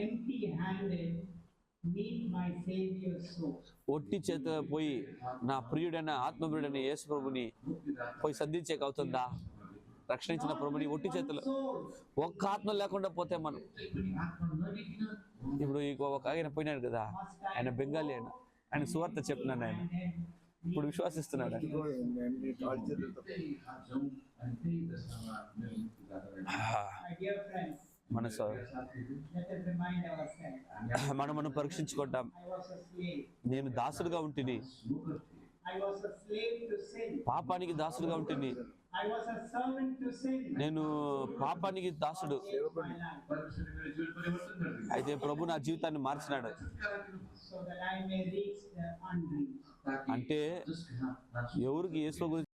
empty-handed meet my Savior's soul. ఒట్టి చేత పోయి నా ప్రియుడైన ఆత్మప్రియుడైన యేసు ప్రభుని పోయి సంధించేక అవుతుందా? రక్షించిన ప్రభుని ఒట్టి చేతులు ఒక్క ఆత్మ లేకుండా పోతే మనం ఇప్పుడు ఒక ఆయన పోయినాడు కదా, ఆయన బెంగాలీ, ఆయన సువార్త చెప్పినాడు, ఆయన ఇప్పుడు విశ్వాసిస్తున్నాడు. మనం పరీక్షించుకుంటాం. నేను దాసుడుగా ఉంటుంది, పాపానికి దాసుడుగా ఉంటుంది, నేను పాపానికి దాసుడు. అయితే ప్రభు నా జీవితాన్ని మార్చినాడు. అంటే ఎవరికి యేసు గురించి